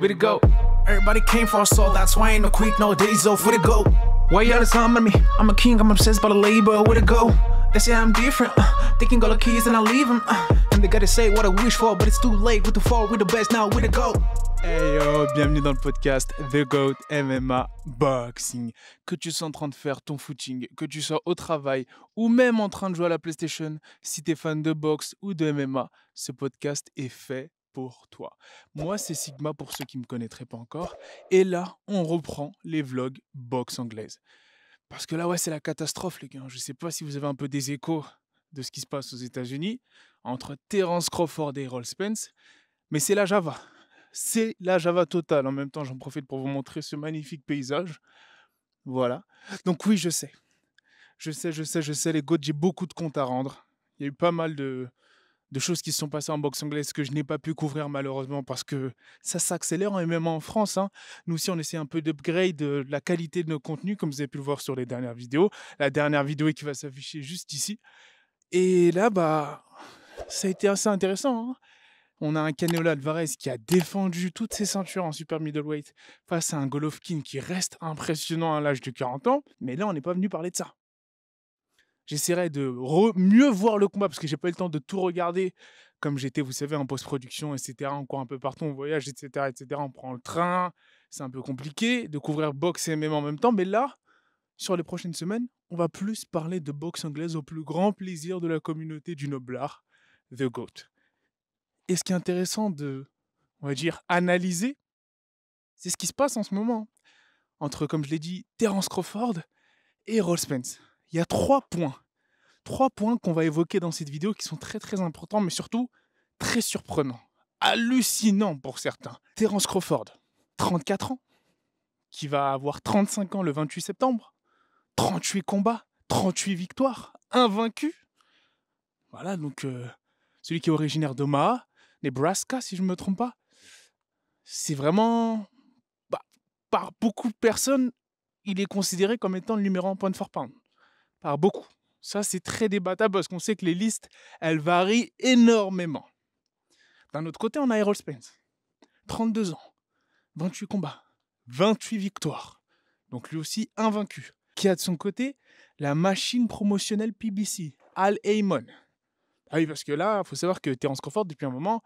Way to go. Everybody came for us, so that's why ain't no quick, no days off. Way to go. Why y'all time on me? I'm a king, I'm obsessed by the labor. Way to go. They say I'm different. They can got the keys and I leave them. And they gotta say what I wish for, but it's too late. With the fall, we the best now. Way to go. Hey yo, bienvenue dans le podcast The GOAT MMA Boxing. Que tu sois en train de faire ton footing, que tu sois au travail ou même en train de jouer à la PlayStation, si t'es fan de boxe ou de MMA, ce podcast est fait pour toi. Moi, c'est Sigma pour ceux qui ne me connaîtraient pas encore. Et là, on reprend les vlogs boxe anglaise. Parce que là, ouais, c'est la catastrophe, les gars. Je sais pas si vous avez un peu des échos de ce qui se passe aux États-Unis entre Terence Crawford et Errol Spence, mais c'est la Java. C'est la Java totale. En même temps, j'en profite pour vous montrer ce magnifique paysage. Voilà. Donc oui, je sais, les GOAT, j'ai beaucoup de comptes à rendre. Il y a eu pas mal de choses qui se sont passées en boxe anglaise que je n'ai pas pu couvrir malheureusement parce que ça s'accélère, et même en France. Nous aussi, on essaie un peu d'upgrade de la qualité de nos contenus, comme vous avez pu le voir sur les dernières vidéos. La dernière vidéo qui va s'afficher juste ici. Et là, ça a été assez intéressant. On a un Canelo Alvarez qui a défendu toutes ses ceintures en super middleweight face à un Golovkin qui reste impressionnant à l'âge de 40 ans. Mais là, on n'est pas venu parler de ça. J'essaierai de mieux voir le combat parce que j'ai pas eu le temps de tout regarder comme j'étais, vous savez, en post-production, etc. On court un peu partout, on voyage, etc., etc. On prend le train. C'est un peu compliqué de couvrir boxe et MMA en même temps. Mais là, sur les prochaines semaines, on va plus parler de boxe anglaise au plus grand plaisir de la communauté du noblard, The GOAT. Et ce qui est intéressant de, on va dire, analyser, c'est ce qui se passe en ce moment entre, comme je l'ai dit, Terence Crawford et Errol Spence. Il y a 3 points qu'on va évoquer dans cette vidéo qui sont très très importants, mais surtout très surprenants, hallucinants pour certains. Terence Crawford, 34 ans, qui va avoir 35 ans le 28 septembre, 38 combats, 38 victoires, invaincu. Voilà, donc celui qui est originaire d'Omaha, Nebraska, si je ne me trompe pas. C'est vraiment, par beaucoup de personnes, il est considéré comme étant le numéro 1 pound for pound. Par beaucoup. Ça, c'est très débattable parce qu'on sait que les listes, elles varient énormément. D'un autre côté, on a Errol Spence. 32 ans, 28 combats, 28 victoires. Donc lui aussi, invaincu. Qui a de son côté la machine promotionnelle PBC, Al Haymon. Ah oui, parce que là, il faut savoir que Terence Crawford, depuis un moment,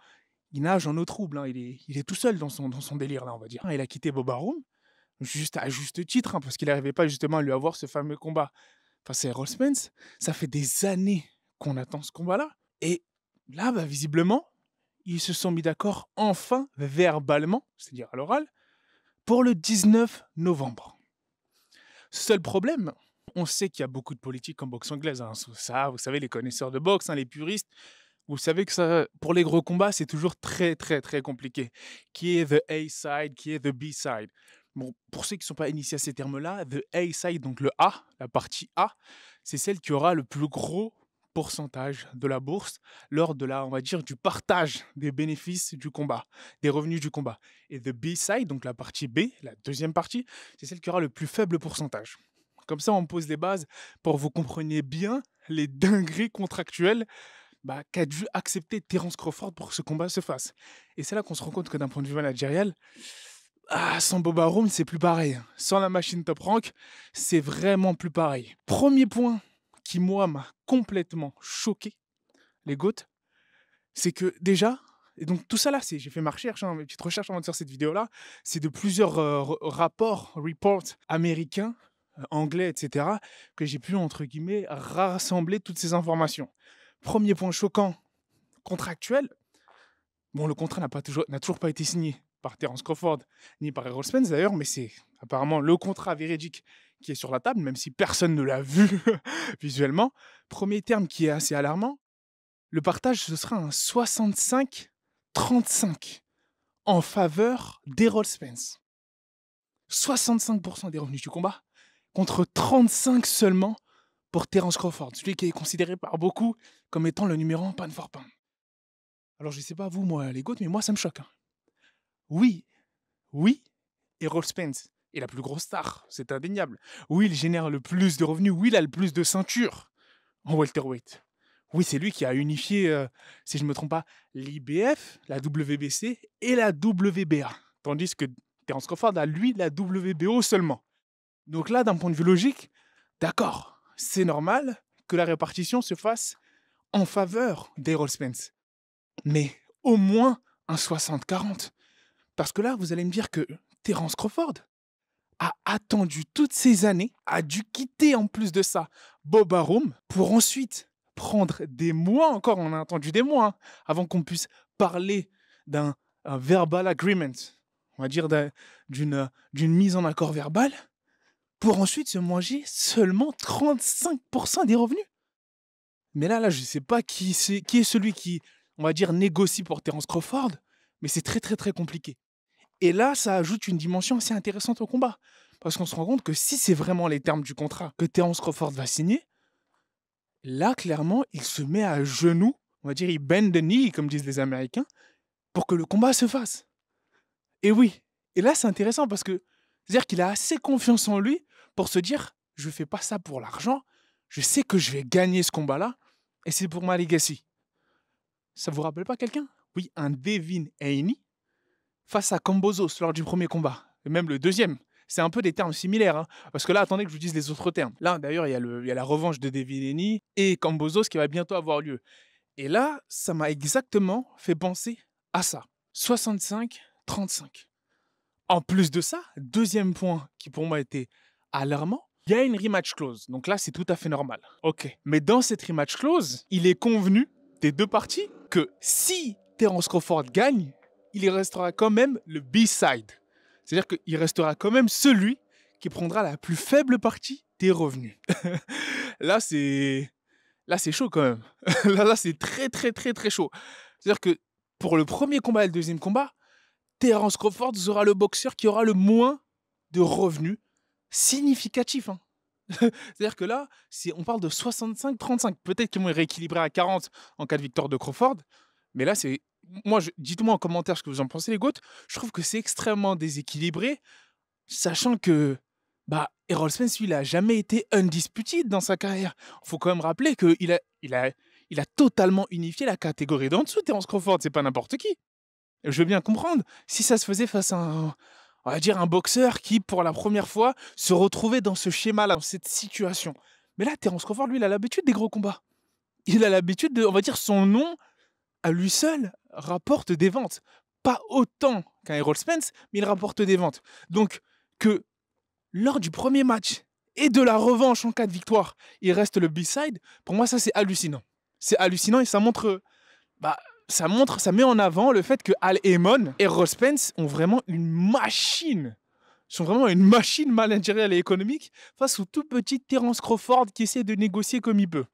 il nage en eau trouble. Il est tout seul dans son délire, là, on va dire. Il a quitté Bob Arum, juste à juste titre, parce qu'il n'arrivait pas justement à lui avoir ce fameux combat face à Errol Spence. Ça fait des années qu'on attend ce combat-là. Et là, visiblement, ils se sont mis d'accord, enfin, verbalement, c'est-à-dire à l'oral, pour le 19 novembre. Seul problème, on sait qu'il y a beaucoup de politique en boxe anglaise. Ça, vous savez, les connaisseurs de boxe, les puristes, vous savez que ça, pour les gros combats, c'est toujours très, très, très compliqué. Qui est the A-side, qui est the B-side. Bon, pour ceux qui ne sont pas initiés à ces termes-là, the A-side, donc le A, la partie A, c'est celle qui aura le plus gros pourcentage de la bourse lors de on va dire, du partage des bénéfices du combat, des revenus du combat. Et the B-side, donc la partie B, la deuxième partie, c'est celle qui aura le plus faible pourcentage. Comme ça, on pose les bases pour que vous compreniez bien les dingueries contractuelles qu'a dû accepter Terence Crawford pour que ce combat se fasse. Et c'est là qu'on se rend compte que d'un point de vue managérial, sans Bob Arum, c'est plus pareil. Sans la machine Top Rank, c'est vraiment plus pareil. Premier point qui, moi, m'a complètement choqué, les GOAT, c'est que déjà, et donc tout ça là, j'ai fait ma recherche, mes petites recherches avant de faire cette vidéo-là, c'est de plusieurs reports américains, anglais, etc., que j'ai pu, entre guillemets, rassembler toutes ces informations. Premier point choquant, contractuel. Bon, le contrat n'a toujours pas été signé par Terence Crawford, ni par Errol Spence d'ailleurs, mais c'est apparemment le contrat véridique qui est sur la table, même si personne ne l'a vu visuellement. Premier terme qui est assez alarmant, le partage, ce sera un 65-35 en faveur d'Errol Spence. 65% des revenus du combat, contre 35 seulement pour Terence Crawford, celui qui est considéré par beaucoup comme étant le numéro 1 pound for pound. Alors je ne sais pas vous, moi, les GOAT, mais moi ça me choque. Oui, Errol Spence est la plus grosse star, c'est indéniable. Oui, il génère le plus de revenus, oui, il a le plus de ceintures en welterweight. Oui, c'est lui qui a unifié, si je ne me trompe pas, l'IBF, la WBC et la WBA. Tandis que Terence Crawford a, lui, la WBO seulement. Donc là, d'un point de vue logique, d'accord, c'est normal que la répartition se fasse en faveur d'Errol Spence. Mais au moins un 60-40. Parce que là, vous allez me dire que Terence Crawford a attendu toutes ces années, a dû quitter en plus de ça Bob Arum pour ensuite prendre des mois, encore on a attendu des mois, hein, avant qu'on puisse parler d'un verbal agreement, on va dire d'une mise en accord verbal, pour ensuite se manger seulement 35% des revenus. Mais là, je ne sais pas qui est celui qui, on va dire, négocie pour Terence Crawford, mais c'est très, très, très compliqué. Et là, ça ajoute une dimension assez intéressante au combat. Parce qu'on se rend compte que si c'est vraiment les termes du contrat que Terence Crawford va signer, là, clairement, il se met à genoux, on va dire, il bend the knee, comme disent les Américains, pour que le combat se fasse. Et oui, et là, c'est intéressant parce que, c'est-à-dire qu'il a assez confiance en lui pour se dire, je ne fais pas ça pour l'argent, je sais que je vais gagner ce combat-là, et c'est pour ma legacy. Ça vous rappelle pas quelqu'un? Oui, un Devin Haney face à Kambosos lors du premier combat, et même le deuxième. C'est un peu des termes similaires, hein, parce que là, attendez que je vous dise les autres termes. Là, d'ailleurs, il y a la revanche de Devin Haney et Kambosos qui va bientôt avoir lieu. Et là, ça m'a exactement fait penser à ça. 65-35. En plus de ça, deuxième point qui pour moi était alarmant, il y a une rematch clause. Donc là, c'est tout à fait normal. Ok. Mais dans cette rematch clause, il est convenu des deux parties que si Terence Crawford gagne, il restera quand même le B-side. C'est-à-dire qu'il restera quand même celui qui prendra la plus faible partie des revenus. Là, c'est chaud quand même. Là, c'est très, très, très, très chaud. C'est-à-dire que pour le premier combat et le deuxième combat, Terence Crawford sera le boxeur qui aura le moins de revenus significatifs. Hein. C'est-à-dire que là, on parle de 65-35. Peut-être qu'ils vont rééquilibrer à 40 en cas de victoire de Crawford. Mais là, c'est... dites-moi en commentaire ce que vous en pensez, les GOAT. Je trouve que c'est extrêmement déséquilibré, sachant que Errol Spence, lui, il n'a jamais été undisputed dans sa carrière. Il faut quand même rappeler qu'il a totalement unifié la catégorie d'en dessous. Terence Crawford, c'est pas n'importe qui. Je veux bien comprendre si ça se faisait face à on va dire un boxeur qui, pour la première fois, se retrouvait dans ce schéma-là, dans cette situation. Mais là, Terence Crawford, lui, il a l'habitude des gros combats. Il a l'habitude de, on va dire, son nom, à lui seul, rapporte des ventes. Pas autant qu'un Errol Spence, mais il rapporte des ventes. Donc, que lors du premier match et de la revanche en cas de victoire, il reste le B-side, pour moi, ça, c'est hallucinant. C'est hallucinant et ça montre... ça met en avant le fait que Al Haymon et Errol Spence ont vraiment une machine. Sont vraiment une machine managériale et économique face au tout petit Terence Crawford qui essaie de négocier comme il peut.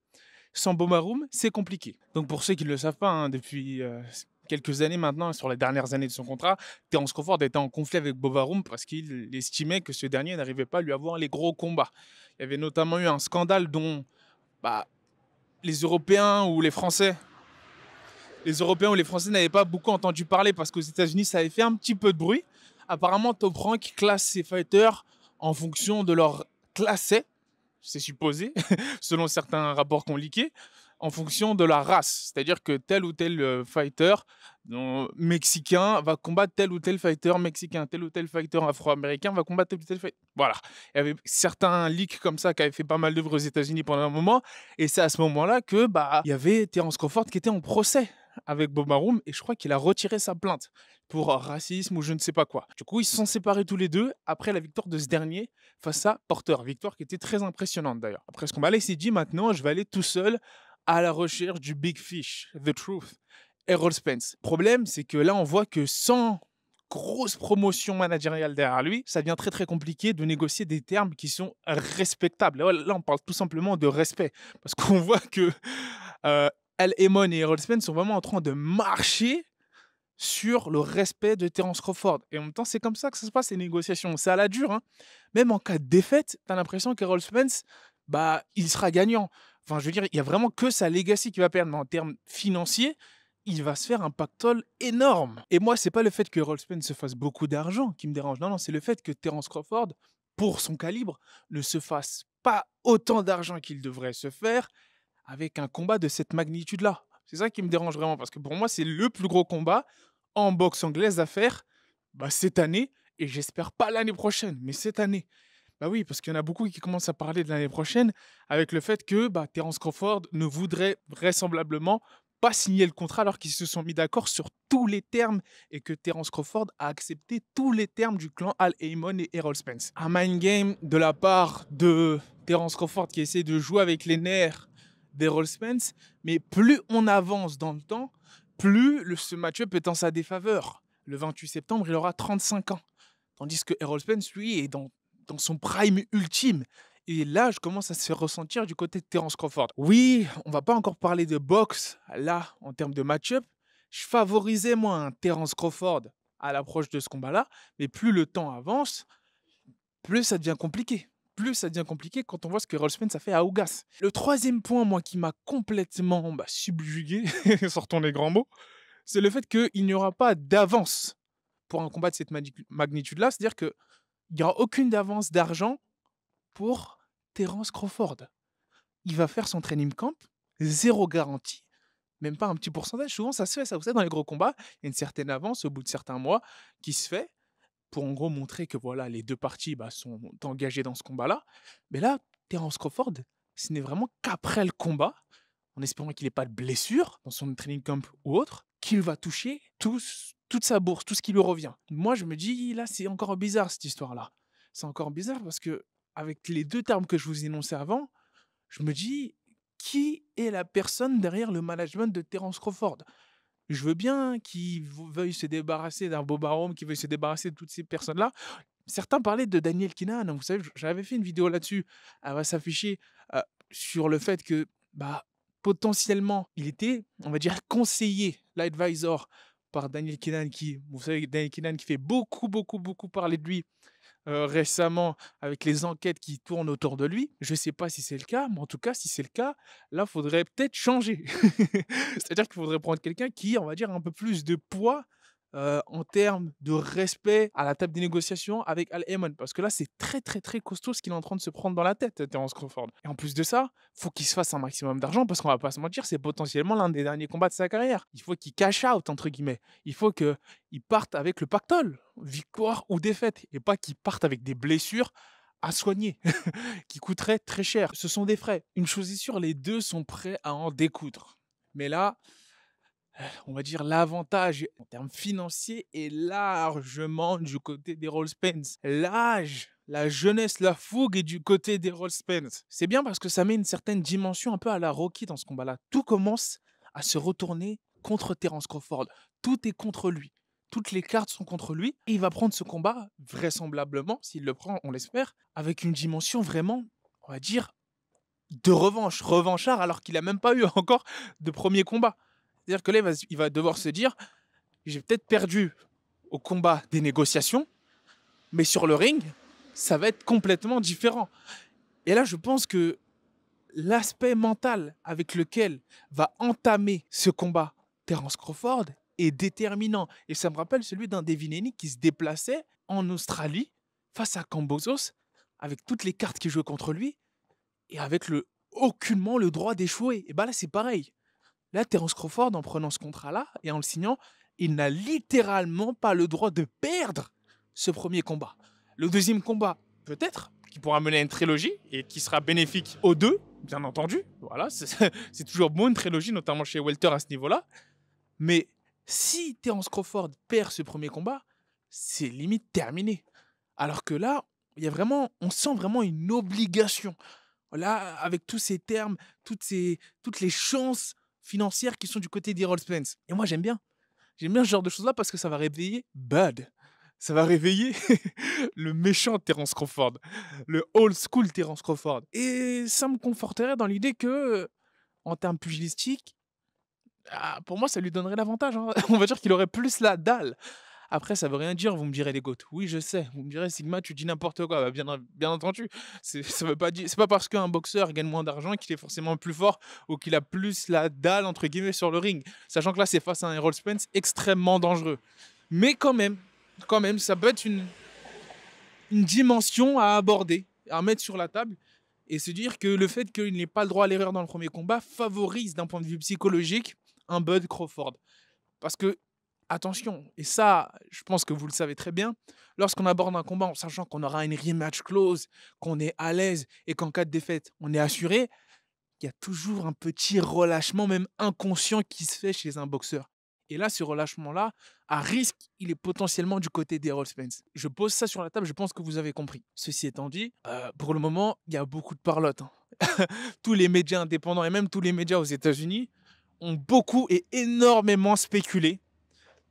Sans Bob Arum, c'est compliqué. Donc pour ceux qui ne le savent pas, depuis quelques années maintenant, sur les dernières années de son contrat, Terence Crawford était en conflit avec Bob Arum parce qu'il estimait que ce dernier n'arrivait pas à lui avoir les gros combats. Il y avait notamment eu un scandale dont les Européens ou les Français n'avaient pas beaucoup entendu parler parce qu'aux États-Unis, ça avait fait un petit peu de bruit. Apparemment, Top Rank classe ses fighters en fonction de leur classe, c'est supposé, selon certains rapports qu'on leaké, en fonction de la race. C'est-à-dire que tel ou tel fighter mexicain va combattre tel ou tel fighter mexicain, tel ou tel fighter afro-américain va combattre tel ou tel fighter. Voilà. Il y avait certains leaks comme ça qui avaient fait pas mal d'œuvres aux États-Unis pendant un moment. Et c'est à ce moment-là que il y avait Terence Crawford qui était en procès avec Bob Arum et je crois qu'il a retiré sa plainte pour racisme ou je ne sais pas quoi. Du coup, ils se sont séparés tous les deux après la victoire de ce dernier face à Porter. Victoire qui était très impressionnante d'ailleurs. Après ce combat-là, il s'est dit maintenant, je vais aller tout seul à la recherche du Big Fish, The Truth, Errol Spence. Problème, c'est que là, on voit que sans grosse promotion managériale derrière lui, ça devient très très compliqué de négocier des termes qui sont respectables. Là, on parle tout simplement de respect. Parce qu'on voit que Al Haymon et Errol Spence sont vraiment en train de marcher sur le respect de Terence Crawford. Et en même temps, c'est comme ça que ça se passe, les négociations. C'est à la dure. Hein. Même en cas de défaite, tu as l'impression qu'Errol Spence, il sera gagnant. Enfin, je veux dire, il n'y a vraiment que sa legacy qui va perdre. Mais en termes financiers, il va se faire un pactole énorme. Et moi, c'est pas le fait que Errol Spence se fasse beaucoup d'argent qui me dérange. Non, c'est le fait que Terence Crawford, pour son calibre, ne se fasse pas autant d'argent qu'il devrait se faire avec un combat de cette magnitude-là. C'est ça qui me dérange vraiment, parce que pour moi, c'est le plus gros combat en boxe anglaise à faire Bah, cette année, et j'espère pas l'année prochaine, mais cette année. Bah oui, parce qu'il y en a beaucoup qui commencent à parler de l'année prochaine avec le fait que bah, Terence Crawford ne voudrait vraisemblablement pas signer le contrat alors qu'ils se sont mis d'accord sur tous les termes et que Terence Crawford a accepté tous les termes du clan Al Haymon et Errol Spence. Un mind game de la part de Terence Crawford qui essaie de jouer avec les nerfs d'Errol Spence, mais plus on avance dans le temps, plus ce match-up est en sa défaveur. Le 28 septembre, il aura 35 ans. Tandis que Errol Spence, lui, est dans son prime ultime. Et là, je commence à se faire ressentir du côté de Terence Crawford. Oui, on va pas encore parler de boxe, là, en termes de match-up. Je favorisais, moi, un Terence Crawford à l'approche de ce combat-là. Mais plus le temps avance, plus ça devient compliqué. Plus ça devient compliqué quand on voit ce que Errol Spence a fait à Augas. Le troisième point, moi, qui m'a complètement subjugué, sortons les grands mots, c'est le fait qu'il n'y aura pas d'avance pour un combat de cette magnitude-là. C'est-à-dire qu'il n'y aura aucune avance d'argent pour Terence Crawford. Il va faire son training camp, zéro garantie, même pas un petit pourcentage. Souvent, ça se fait, ça vous savez, dans les gros combats, il y a une certaine avance au bout de certains mois qui se fait pour en gros montrer que voilà, les deux parties sont engagées dans ce combat-là. Mais là, Terence Crawford, ce n'est vraiment qu'après le combat, en espérant qu'il n'ait pas de blessure dans son training camp ou autre, qu'il va toucher toute sa bourse, tout ce qui lui revient. Moi, je me dis, là, c'est encore bizarre, cette histoire-là. C'est encore bizarre parce que, avec les deux termes que je vous énonçais avant, je me dis, qui est la personne derrière le management de Terence Crawford? Je veux bien qu'il veuille se débarrasser d'un Bob Arum, qu'il veuille se débarrasser de toutes ces personnes-là. Certains parlaient de Daniel Kinahan. Vous savez, j'avais fait une vidéo là-dessus. Elle va s'afficher sur le fait que, potentiellement, il était, on va dire, conseillé, l'advisor, par Daniel Kinahan, vous savez, Daniel Kinahan qui fait beaucoup, beaucoup, beaucoup parler de lui récemment avec les enquêtes qui tournent autour de lui. Je ne sais pas si c'est le cas, mais en tout cas, si c'est le cas, là, il faudrait peut-être changer. C'est-à-dire qu'il faudrait prendre quelqu'un qui, on va dire, a un peu plus de poids en termes de respect à la table des négociations avec Al Haymon. Parce que là, c'est très, très, très costaud ce qu'il est en train de se prendre dans la tête, Terence Crawford. Et en plus de ça, il faut qu'il se fasse un maximum d'argent parce qu'on va pas se mentir, c'est potentiellement l'un des derniers combats de sa carrière. Il faut qu'il cash out, entre guillemets. Il faut qu'il parte avec le pactole, victoire ou défaite, et pas qu'il parte avec des blessures à soigner, qui coûteraient très cher. Ce sont des frais. Une chose est sûre, les deux sont prêts à en découdre. Mais là, on va dire l'avantage en termes financiers est largement du côté d'Errol Spence. L'âge, la jeunesse, la fougue est du côté d'Errol Spence. C'est bien parce que ça met une certaine dimension un peu à la Rocky dans ce combat-là. Tout commence à se retourner contre Terence Crawford. Tout est contre lui. Toutes les cartes sont contre lui. Et il va prendre ce combat, vraisemblablement, s'il le prend, on l'espère, avec une dimension vraiment, on va dire, de revanche. Revanchard alors qu'il n'a même pas eu encore de premier combat. C'est-à-dire que là, il va devoir se dire, j'ai peut-être perdu au combat des négociations, mais sur le ring, ça va être complètement différent. Et là, je pense que l'aspect mental avec lequel va entamer ce combat Terence Crawford est déterminant. Et ça me rappelle celui d'un Devin Haney qui se déplaçait en Australie face à Kambosos avec toutes les cartes qui jouaient contre lui et avec aucunement le droit d'échouer. Et là, c'est pareil. Là, Terence Crawford, en prenant ce contrat-là et en le signant, il n'a littéralement pas le droit de perdre ce premier combat. Le deuxième combat, peut-être, qui pourra mener à une trilogie et qui sera bénéfique aux deux, bien entendu. Voilà, c'est toujours bon une trilogie, notamment chez Welter à ce niveau-là. Mais si Terence Crawford perd ce premier combat, c'est limite terminé. Alors que là, on sent vraiment une obligation. Là, avec tous ces termes, toutes les chances financières qui sont du côté d'Errol Spence. Et moi, j'aime bien. J'aime bien ce genre de choses-là parce que ça va réveiller Bud. Ça va réveiller le méchant Terence Crawford. Le old school Terence Crawford. Et ça me conforterait dans l'idée que, en termes pugilistiques, pour moi, ça lui donnerait l'avantage. Hein. On va dire qu'il aurait plus la dalle. Après, ça veut rien dire, vous me direz les goats. Oui, je sais. Vous me direz, Sigma, tu dis n'importe quoi. Bien entendu. C'est pas parce qu'un boxeur gagne moins d'argent qu'il est forcément plus fort ou qu'il a plus la dalle, entre guillemets, sur le ring. Sachant que là, c'est face à un Errol Spence extrêmement dangereux. Mais quand même, ça peut être une dimension à aborder, à mettre sur la table et se dire que le fait qu'il n'ait pas le droit à l'erreur dans le premier combat favorise, d'un point de vue psychologique, un Bud Crawford. Parce que attention, et ça, je pense que vous le savez très bien, lorsqu'on aborde un combat en sachant qu'on aura une rematch clause, qu'on est à l'aise et qu'en cas de défaite, on est assuré, il y a toujours un petit relâchement, même inconscient, qui se fait chez un boxeur. Et là, ce relâchement-là, à risque, il est potentiellement du côté d'Errol Spence. Je pose ça sur la table, je pense que vous avez compris. Ceci étant dit, pour le moment, il y a beaucoup de parlotte, hein. Tous les médias indépendants et même tous les médias aux États-Unis ont beaucoup et énormément spéculé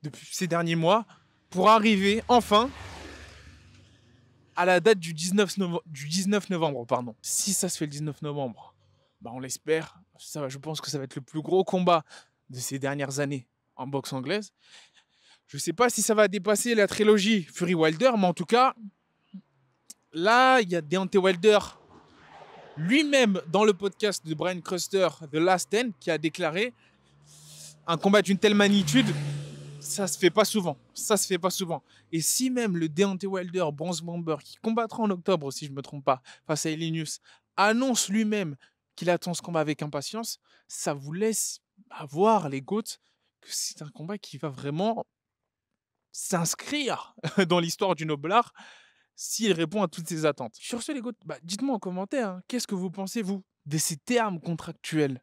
depuis ces derniers mois pour arriver enfin à la date du 19 novembre. Pardon. Si ça se fait le 19 novembre, bah on l'espère. Je pense que ça va être le plus gros combat de ces dernières années en boxe anglaise. Je ne sais pas si ça va dépasser la trilogie Fury-Wilder, mais en tout cas, là, il y a Deontay Wilder lui-même dans le podcast de Brian Cruster, The Last Stand, qui a déclaré un combat d'une telle magnitude, ça se fait pas souvent. Ça se fait pas souvent. Et si même le Deontay Wilder, Bronze Bomber, qui combattra en octobre, si je ne me trompe pas, face à Elenius, annonce lui-même qu'il attend ce combat avec impatience, ça vous laisse avoir, les GOAT, que c'est un combat qui va vraiment s'inscrire dans l'histoire du noblard s'il répond à toutes ces attentes. Sur ce, les GOAT, dites-moi en commentaire, hein, qu'est-ce que vous pensez, vous, de ces termes contractuels,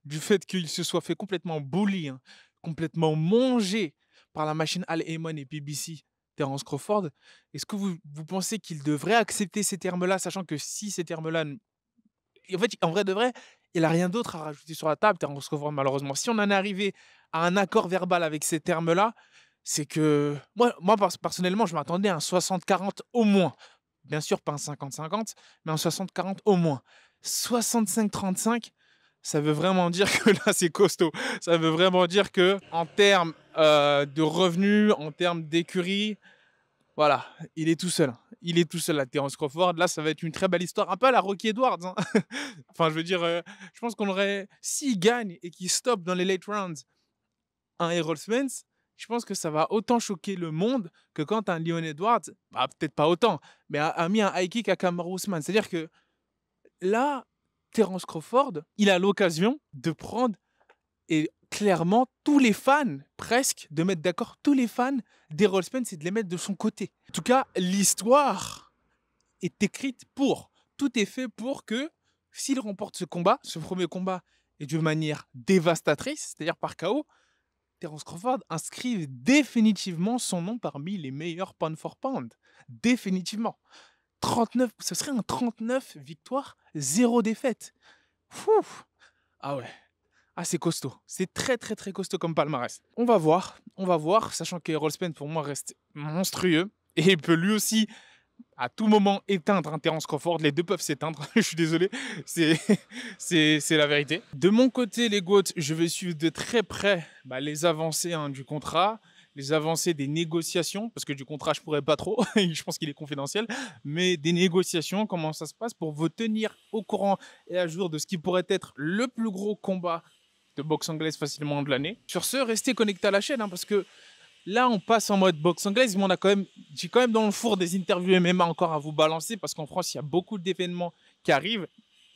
du fait qu'il se soit fait complètement bully, hein, complètement mangé par la machine Al Haymon et PBC, Terence Crawford. Est-ce que vous pensez qu'il devrait accepter ces termes-là, sachant que si ces termes-là... En fait, en vrai de vrai, il n'a rien d'autre à rajouter sur la table, Terence Crawford, malheureusement. Si on en est arrivé à un accord verbal avec ces termes-là, c'est que... Moi, personnellement, je m'attendais à un 60-40 au moins. Bien sûr, pas un 50-50, mais un 60-40 au moins. 65-35, ça veut vraiment dire que là, c'est costaud. Ça veut vraiment dire que en termes de revenus, en termes d'écurie, voilà, il est tout seul. Il est tout seul, la Terence Crawford. Là, ça va être une très belle histoire. Un peu à la Rocky Edwards, hein. Enfin, je veux dire, je pense qu'on aurait... S'il gagne et qu'il stoppe dans les late rounds un Errol Spence, je pense que ça va autant choquer le monde que quand un Leon Edwards, peut-être pas autant, mais a mis un high kick à Kamaru Usman. C'est-à-dire que là, Terence Crawford, il a l'occasion de prendre, et clairement, tous les fans, presque, de mettre d'accord tous les fans d'Errol Spence et de les mettre de son côté. En tout cas, l'histoire est écrite pour. Tout est fait pour que, s'il remporte ce combat, ce premier combat, et de manière dévastatrice, c'est-à-dire par KO, Terence Crawford inscrive définitivement son nom parmi les meilleurs pound for pound. Définitivement. 39, ce serait un 39 victoires, 0 défaite. Fou. Ah ouais. Ah, c'est costaud. C'est très, très, très costaud comme palmarès. On va voir, sachant que Errol Spence, pour moi, reste monstrueux. Et il peut lui aussi, à tout moment, éteindre un Terence Crawford. Les deux peuvent s'éteindre. Je suis désolé. C'est la vérité. De mon côté, les GOAT, je vais suivre de très près les avancées du contrat, les avancées des négociations, parce que du contrat, je pourrais pas trop. Je pense qu'il est confidentiel. Mais des négociations, comment ça se passe pour vous tenir au courant et à jour de ce qui pourrait être le plus gros combat de boxe anglaise facilement de l'année. Sur ce, restez connectés à la chaîne, parce que là, on passe en mode boxe anglaise, mais j'ai quand même dans le four des interviews MMA encore à vous balancer, parce qu'en France, il y a beaucoup d'événements qui arrivent,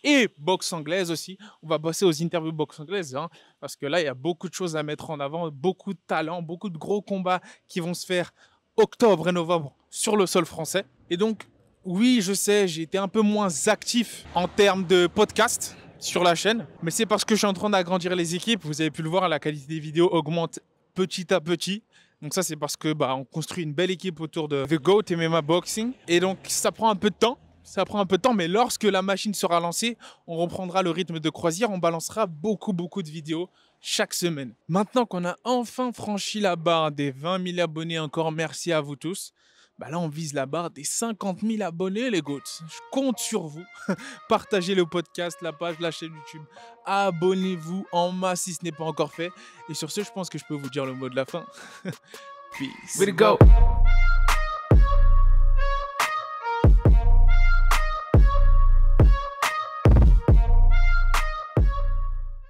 et boxe anglaise aussi. On va bosser aux interviews boxe anglaise, parce que là, il y a beaucoup de choses à mettre en avant, beaucoup de talents, beaucoup de gros combats qui vont se faire octobre et novembre sur le sol français. Et donc, oui, je sais, j'ai été un peu moins actif en termes de podcast sur la chaîne, mais c'est parce que je suis en train d'agrandir les équipes. Vous avez pu le voir, la qualité des vidéos augmente petit à petit. Donc ça, c'est parce que on construit une belle équipe autour de The GOAT MMA Boxing. Et donc, ça prend un peu de temps. Mais lorsque la machine sera lancée, on reprendra le rythme de croisière. On balancera beaucoup de vidéos chaque semaine. Maintenant qu'on a enfin franchi la barre des 20 000 abonnés, encore merci à vous tous. Là, on vise la barre des 50 000 abonnés, les GOATs. Je compte sur vous. Partagez le podcast, la page, la chaîne YouTube. Abonnez-vous en masse si ce n'est pas encore fait. Et sur ce, je pense que je peux vous dire le mot de la fin. Peace. Way to go.